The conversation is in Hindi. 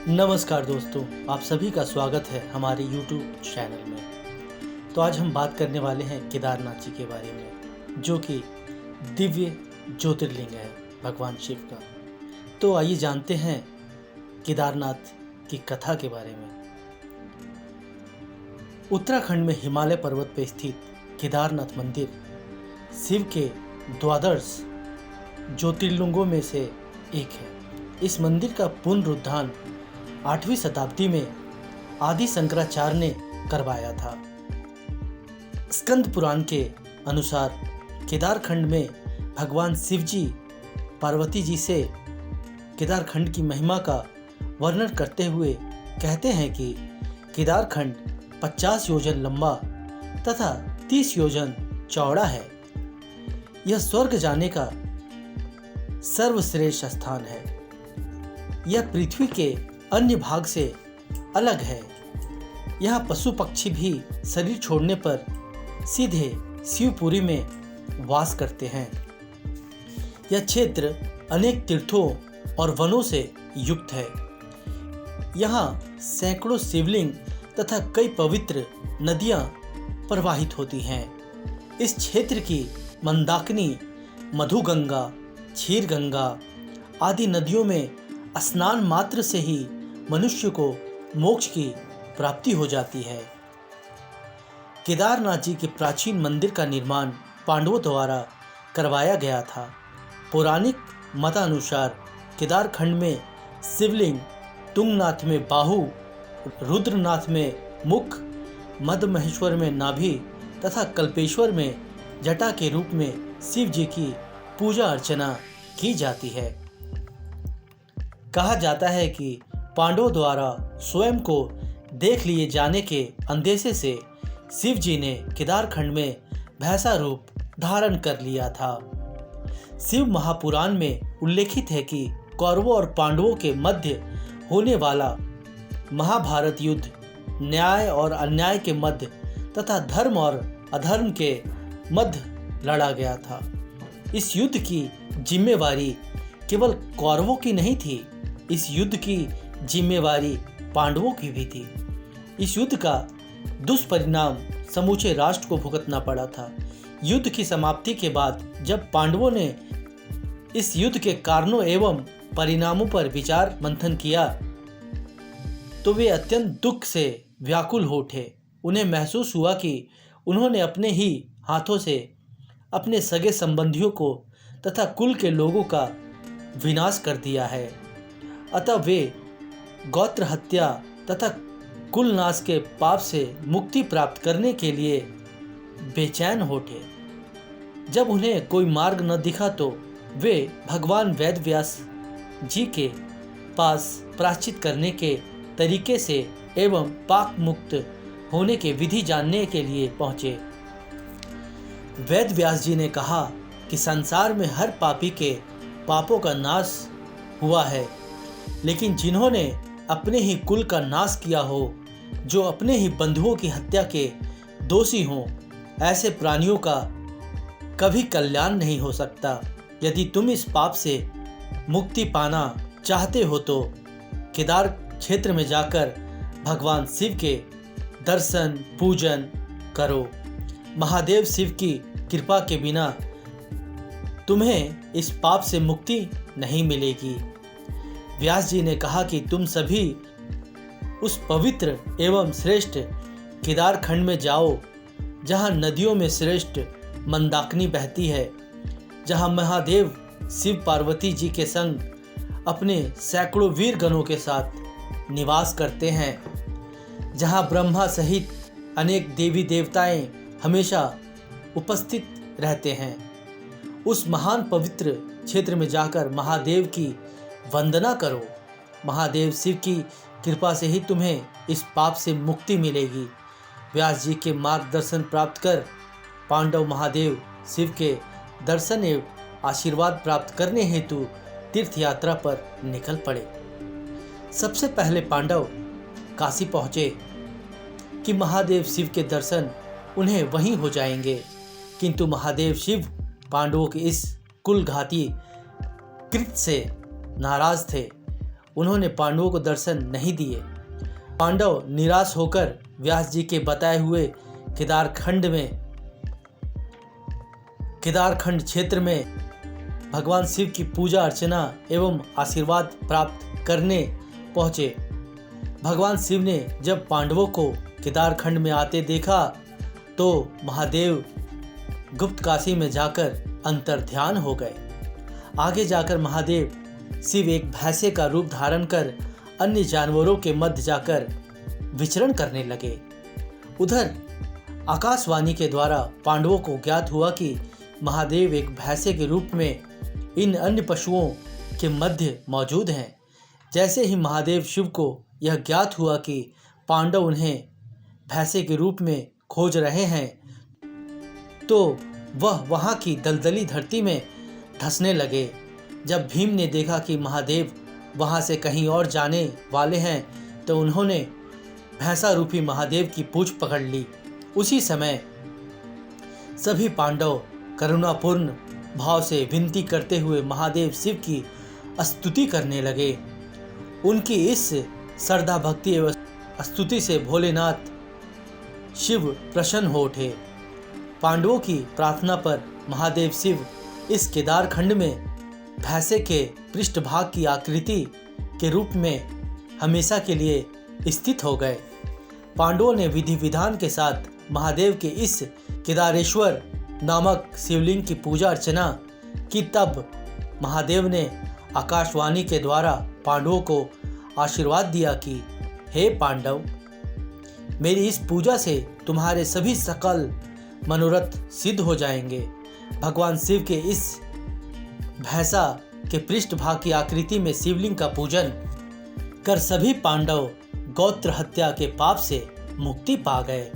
नमस्कार दोस्तों, आप सभी का स्वागत है हमारे YouTube चैनल में। तो आज हम बात करने वाले हैं केदारनाथ जी के बारे में, जो कि दिव्य ज्योतिर्लिंग है भगवान शिव का। तो आइए जानते हैं केदारनाथ की कथा के बारे में। उत्तराखंड में हिमालय पर्वत पर स्थित केदारनाथ मंदिर शिव के द्वादश ज्योतिर्लिंगों में से एक है। इस मंदिर का पुनरुद्धार 8वीं शताब्दी में आदि शंकराचार्य ने करवाया था। स्कंद पुराण के अनुसार केदारखंड में भगवान शिव जी पार्वती जी से केदारखंड की महिमा का वर्णन करते हुए कहते हैं कि केदारखंड 50 योजन लंबा तथा 30 योजन चौड़ा है। यह स्वर्ग जाने का सर्वश्रेष्ठ स्थान है। यह पृथ्वी के अन्य भाग से अलग है। यहाँ पशु पक्षी भी शरीर छोड़ने पर सीधे शिवपुरी में वास करते हैं। यह क्षेत्र अनेक तीर्थों और वनों से युक्त है। यहाँ सैकड़ों शिवलिंग तथा कई पवित्र नदियाँ प्रवाहित होती हैं। इस क्षेत्र की मंदाकिनी, मधुगंगा, क्षीरगंगा आदि नदियों में स्नान मात्र से ही मनुष्य को मोक्ष की प्राप्ति हो जाती है। केदारनाथ जी के प्राचीन मंदिर का निर्माण पांडवों द्वारा करवाया गया था। पौराणिक मतानुसार केदारखंड में शिवलिंग तुंगनाथ में बाहु, रुद्रनाथ में मुख, मदमहेश्वर में नाभि तथा कल्पेश्वर में जटा के रूप में शिव जी की पूजा अर्चना की जाती है। कहा जाता है कि पांडवों द्वारा स्वयं को देख लिए जाने के अंदेशे से शिव जी ने केदारखंड में भैंसा रूप धारण कर लिया था। शिव महापुराण में उल्लेखित है कि कौरवों और पांडवों के मध्य होने वाला महाभारत युद्ध न्याय और अन्याय के मध्य तथा धर्म और अधर्म के मध्य लड़ा गया था। इस युद्ध की जिम्मेवारी केवल कौरवों की नहीं थी, इस युद्ध की जिम्मेवारी पांडवों की भी थी। इस युद्ध का दुष्परिणाम समूचे राष्ट्र को भुगतना पड़ा था। युद्ध की समाप्ति के बाद जब पांडवों ने इस युद्ध के कारणों एवं परिणामों पर विचार मंथन किया तो वे अत्यंत दुख से व्याकुल हो उठे। उन्हें महसूस हुआ कि उन्होंने अपने ही हाथों से अपने सगे संबंधियों को तथा कुल के लोगों का विनाश कर दिया है। अतः वे गोत्र हत्या तथा कुल नाश के पाप से मुक्ति प्राप्त करने के लिए बेचैन हो उठे। जब उन्हें कोई मार्ग न दिखा तो वे भगवान वेद व्यास जी के पास प्रायश्चित करने के तरीके से एवं पाप मुक्त होने के विधि जानने के लिए पहुँचे। वेद व्यास जी ने कहा कि संसार में हर पापी के पापों का नाश हुआ है, लेकिन जिन्होंने अपने ही कुल का नाश किया हो, जो अपने ही बंधुओं की हत्या के दोषी हों, ऐसे प्राणियों का कभी कल्याण नहीं हो सकता। यदि तुम इस पाप से मुक्ति पाना चाहते हो तो केदार क्षेत्र में जाकर भगवान शिव के दर्शन पूजन करो। महादेव शिव की कृपा के बिना तुम्हें इस पाप से मुक्ति नहीं मिलेगी। व्यास जी ने कहा कि तुम सभी उस पवित्र एवं श्रेष्ठ केदारखंड में जाओ जहाँ नदियों में श्रेष्ठ मंदाकिनी बहती है, जहाँ महादेव शिव पार्वती जी के संग अपने सैकड़ों वीर गणों के साथ निवास करते हैं, जहाँ ब्रह्मा सहित अनेक देवी देवताएं हमेशा उपस्थित रहते हैं। उस महान पवित्र क्षेत्र में जाकर महादेव की वंदना करो। महादेव शिव की कृपा से ही तुम्हें इस पाप से मुक्ति मिलेगी। व्यास जी के मार्गदर्शन प्राप्त कर पांडव महादेव शिव के दर्शन एवं आशीर्वाद प्राप्त करने हेतु तीर्थ यात्रा पर निकल पड़े। सबसे पहले पांडव काशी पहुँचे कि महादेव शिव के दर्शन उन्हें वहीं हो जाएंगे, किंतु महादेव शिव पांडवों के इस कुलघाती कृत्य से नाराज थे। उन्होंने पांडवों को दर्शन नहीं दिए। पांडव निराश होकर व्यास जी के बताए हुए केदारखंड क्षेत्र में भगवान शिव की पूजा अर्चना एवं आशीर्वाद प्राप्त करने पहुँचे। भगवान शिव ने जब पांडवों को केदारखंड में आते देखा तो महादेव गुप्त काशी में जाकर अंतर्ध्यान हो गए। आगे जाकर महादेव शिव एक भैंसे का रूप धारण कर अन्य जानवरों के मध्य जाकर विचरण करने लगे। उधर आकाशवाणी के द्वारा पांडवों को ज्ञात हुआ कि महादेव एक भैंसे के रूप में इन अन्य पशुओं के मध्य मौजूद हैं। जैसे ही महादेव शिव को यह ज्ञात हुआ कि पांडव उन्हें भैंसे के रूप में खोज रहे हैं तो वह वहाँ की दलदली धरती में धंसने लगे। जब भीम ने देखा कि महादेव वहाँ से कहीं और जाने वाले हैं तो उन्होंने भैंसा रूपी महादेव की पूंछ पकड़ ली। उसी समय सभी पांडव करुणापूर्ण भाव से विनती करते हुए महादेव शिव की स्तुति करने लगे। उनकी इस श्रद्धा भक्ति एवं स्तुति से भोलेनाथ शिव प्रसन्न हो उठे। पांडवों की प्रार्थना पर महादेव शिव इस केदारखंड में भैंसे के पृष्ठभाग की आकृति के रूप में हमेशा के लिए स्थित हो गए। पांडवों ने विधि विधान के साथ महादेव के इस केदारेश्वर नामक शिवलिंग की पूजा अर्चना की। तब महादेव ने आकाशवाणी के द्वारा पांडवों को आशीर्वाद दिया कि हे पांडव, मेरी इस पूजा से तुम्हारे सभी सकल मनोरथ सिद्ध हो जाएंगे। भगवान शिव के इस भैंसा के पृष्ठभाग की आकृति में शिवलिंग का पूजन कर सभी पांडव गोत्र हत्या के पाप से मुक्ति पा गए।